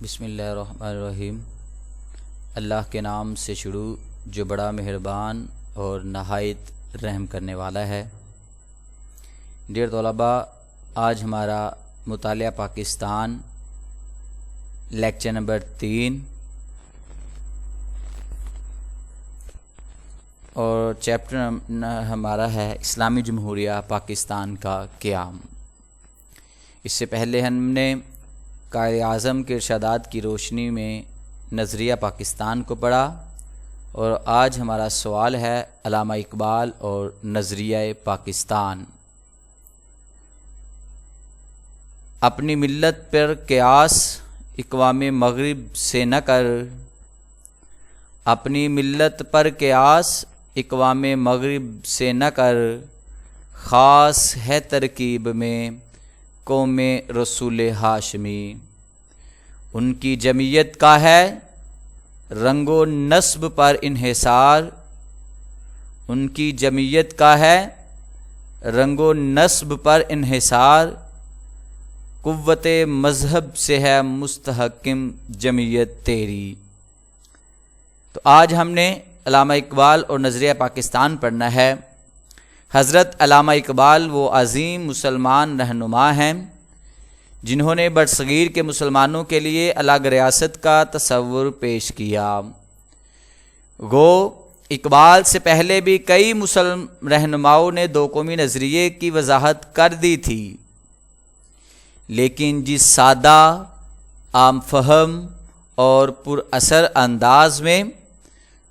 بسم اللہ الرحمن الرحیم۔ اللہ کے نام سے شروع جو بڑا مہربان اور نہایت رحم کرنے والا ہے۔ ڈیئر طلباء، آج ہمارا مطالعہ پاکستان لیکچر نمبر 3 اور چیپٹر ہمارا ہے اسلامی جمہوریہ پاکستان کا قیام۔ اس سے پہلے ہم نے قائد اعظم کے ارشادات کی روشنی میں نظریہ پاکستان کو پڑھا، اور آج ہمارا سوال ہے علامہ اقبال اور نظریہ پاکستان۔ اپنی ملت پر قیاس اقوام مغرب سے نہ کر، اپنی ملت پر قیاس اقوام مغرب سے نہ کر، خاص ہے ترکیب میں قوم رسول ہاشمی۔ ان کی جمعیت کا ہے رنگ و نسب پر انحصار، ان کی جمعیت کا ہے رنگ و نسب پر انحصار، قوت مذہب سے ہے مستحکم جمعیت تیری۔ تو آج ہم نے علامہ اقبال اور نظریہ پاکستان پڑھنا ہے۔ حضرت علامہ اقبال وہ عظیم مسلمان رہنما ہیں جنہوں نے برصغیر کے مسلمانوں کے لیے الگ ریاست کا تصور پیش کیا۔ گو اقبال سے پہلے بھی کئی مسلم رہنماؤں نے دو قومی نظریے کی وضاحت کر دی تھی، لیکن جس سادہ، عام فہم اور پر اثر انداز میں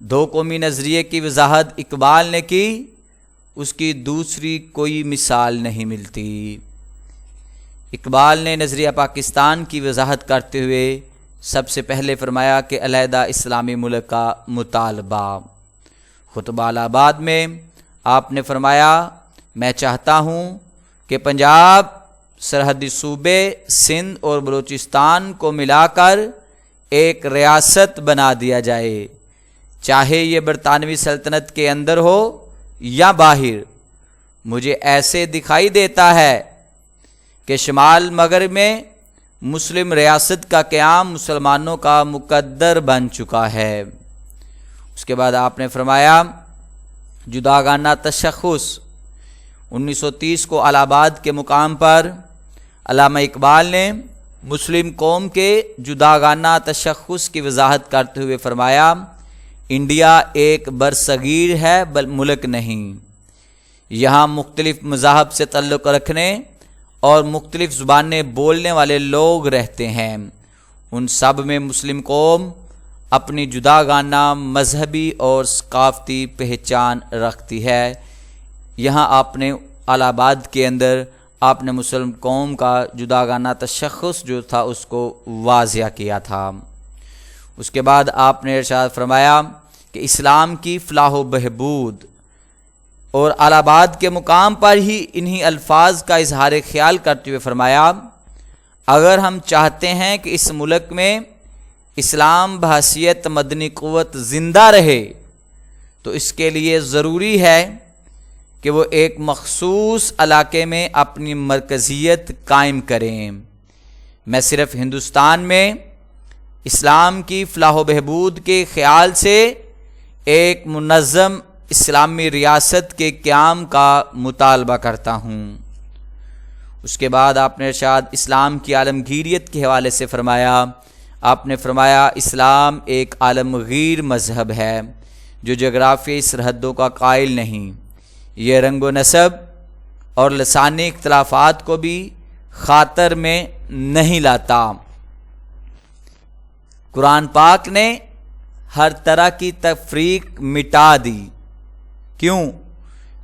دو قومی نظریے کی وضاحت اقبال نے کی، اس کی دوسری کوئی مثال نہیں ملتی۔ اقبال نے نظریہ پاکستان کی وضاحت کرتے ہوئے سب سے پہلے فرمایا کہ علیحدہ اسلامی ملک کا مطالبہ۔ خطبہ الہ آباد میں آپ نے فرمایا، میں چاہتا ہوں کہ پنجاب، سرحدی صوبے سندھ اور بلوچستان کو ملا کر ایک ریاست بنا دیا جائے، چاہے یہ برطانوی سلطنت کے اندر ہو یا باہر۔ مجھے ایسے دکھائی دیتا ہے کہ شمال مغرب میں مسلم ریاست کا قیام مسلمانوں کا مقدر بن چکا ہے۔ اس کے بعد آپ نے فرمایا، جداگانہ تشخص 1930 کو الہ آباد کے مقام پر علامہ اقبال نے مسلم قوم کے جداگانہ تشخص کی وضاحت کرتے ہوئے فرمایا، انڈیا ایک برصغیر ہے ملک نہیں، یہاں مختلف مذاہب سے تعلق رکھنے اور مختلف زبانیں بولنے والے لوگ رہتے ہیں، ان سب میں مسلم قوم اپنی جداگانہ مذہبی اور ثقافتی پہچان رکھتی ہے۔ یہاں آپ نے الہ آباد کے اندر آپ نے مسلم قوم کا جداگانہ تشخص جو تھا اس کو واضح کیا تھا۔ اس کے بعد آپ نے ارشاد فرمایا کہ اسلام کی فلاح و بہبود، اور الہ آباد کے مقام پر ہی انہی الفاظ کا اظہار خیال کرتے ہوئے فرمایا، اگر ہم چاہتے ہیں کہ اس ملک میں اسلام بحیثیت مدنی قوت زندہ رہے تو اس کے لیے ضروری ہے کہ وہ ایک مخصوص علاقے میں اپنی مرکزیت قائم کریں۔ میں صرف ہندوستان میں اسلام کی فلاح و بہبود کے خیال سے ایک منظم اسلامی ریاست کے قیام کا مطالبہ کرتا ہوں۔ اس کے بعد آپ نے ارشاد اسلام کی عالمگیریت کے حوالے سے فرمایا، آپ نے فرمایا، اسلام ایک عالمگیر مذہب ہے جو جغرافیائی سرحدوں کا قائل نہیں، یہ رنگ و نسب اور لسانی اختلافات کو بھی خاطر میں نہیں لاتا۔ قرآن پاک نے ہر طرح کی تفریق مٹا دی۔ کیوں؟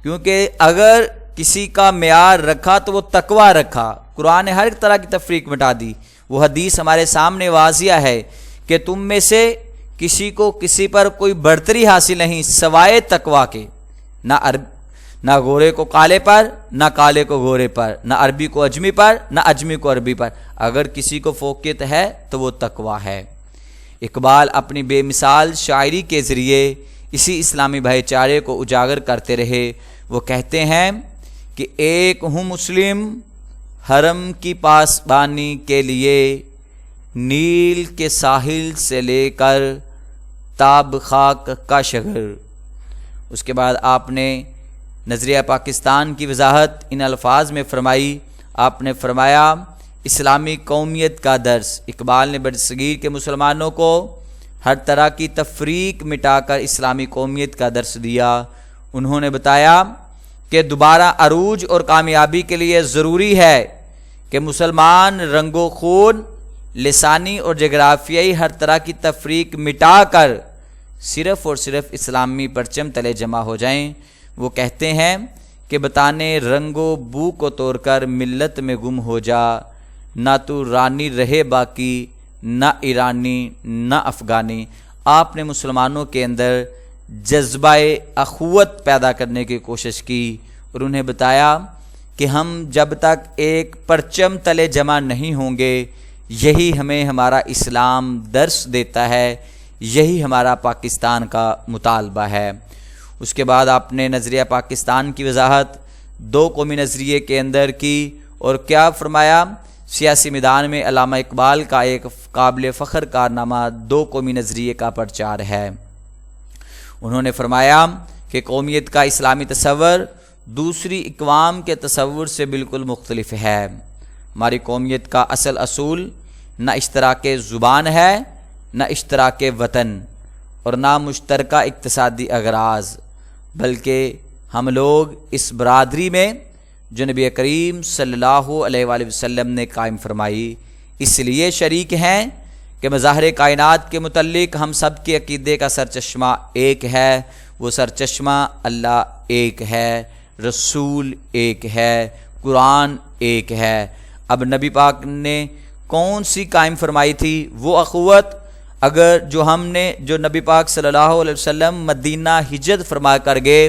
کیونکہ اگر کسی کا معیار رکھا تو وہ تقویٰ رکھا۔ قرآن نے ہر طرح کی تفریق مٹا دی۔ وہ حدیث ہمارے سامنے واضح ہے کہ تم میں سے کسی کو کسی پر کوئی برتری حاصل نہیں سوائے تقویٰ کے، نہ گورے کو کالے پر، نہ کالے کو گورے پر، نہ عربی کو اجمی پر، نہ اجمی کو عربی پر۔ اگر کسی کو فوقیت ہے تو وہ تقویٰ ہے۔ اقبال اپنی بے مثال شاعری کے ذریعے اسی اسلامی بھائی چارے کو اجاگر کرتے رہے۔ وہ کہتے ہیں کہ ایک ہوں مسلم حرم کی پاسبانی کے لیے، نیل کے ساحل سے لے کر تاب خاک کا شگر۔ اس کے بعد آپ نے نظریہ پاکستان کی وضاحت ان الفاظ میں فرمائی۔ آپ نے فرمایا اسلامی قومیت کا درس۔ اقبال نے برصغیر کے مسلمانوں کو ہر طرح کی تفریق مٹا کر اسلامی قومیت کا درس دیا۔ انہوں نے بتایا کہ دوبارہ عروج اور کامیابی کے لیے ضروری ہے کہ مسلمان رنگ و خون، لسانی اور جغرافیائی ہر طرح کی تفریق مٹا کر صرف اور صرف اسلامی پرچم تلے جمع ہو جائیں۔ وہ کہتے ہیں کہ بتانے رنگ و بو کو توڑ کر ملت میں گم ہو جا، نہ تو رانی رہے باقی، نہ ایرانی نہ افغانی۔ آپ نے مسلمانوں کے اندر جذبہ اخوت پیدا کرنے کی کوشش کی اور انہیں بتایا کہ ہم جب تک ایک پرچم تلے جمع نہیں ہوں گے، یہی ہمیں ہمارا اسلام درس دیتا ہے، یہی ہمارا پاکستان کا مطالبہ ہے۔ اس کے بعد آپ نے نظریہ پاکستان کی وضاحت دو قومی نظریے کے اندر کی اور کیا فرمایا؟ سیاسی میدان میں علامہ اقبال کا ایک قابل فخر کارنامہ دو قومی نظریے کا پرچار ہے۔ انہوں نے فرمایا کہ قومیت کا اسلامی تصور دوسری اقوام کے تصور سے بالکل مختلف ہے۔ ہماری قومیت کا اصول نہ اشتراک زبان ہے، نہ اشتراک وطن اور نہ مشترکہ اقتصادی اغراض، بلکہ ہم لوگ اس برادری میں جو نبی کریم صلی اللہ علیہ وآلہ وسلم نے قائم فرمائی اس لیے شریک ہیں کہ مظاہر کائنات کے متعلق ہم سب کے عقیدے کا سرچشمہ ایک ہے۔ وہ سرچشمہ اللہ ایک ہے، رسول ایک ہے، قرآن ایک ہے۔ اب نبی پاک نے کون سی قائم فرمائی تھی وہ اخوت؟ اگر جو نبی پاک صلی اللہ علیہ وسلم مدینہ ہجرت فرما کر گئے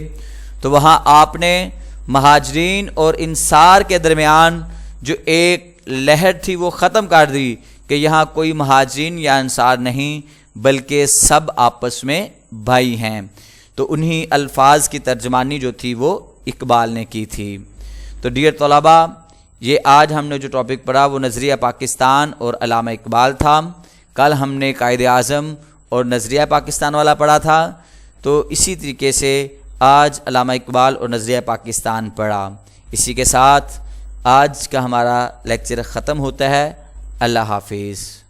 تو وہاں آپ نے مہاجرین اور انصار کے درمیان جو ایک لہر تھی وہ ختم کر دی کہ یہاں کوئی مہاجرین یا انصار نہیں بلکہ سب آپس میں بھائی ہیں۔ تو انہی الفاظ کی ترجمانی جو تھی وہ اقبال نے کی تھی۔ تو ڈیئر طلباء، یہ آج ہم نے جو ٹاپک پڑھا وہ نظریہ پاکستان اور علامہ اقبال تھا۔ کل ہم نے قائد اعظم اور نظریہ پاکستان والا پڑھا تھا، تو اسی طریقے سے آج علامہ اقبال اور نظریہ پاکستان پڑھا۔ اسی کے ساتھ آج کا ہمارا لیکچر ختم ہوتا ہے۔ اللہ حافظ۔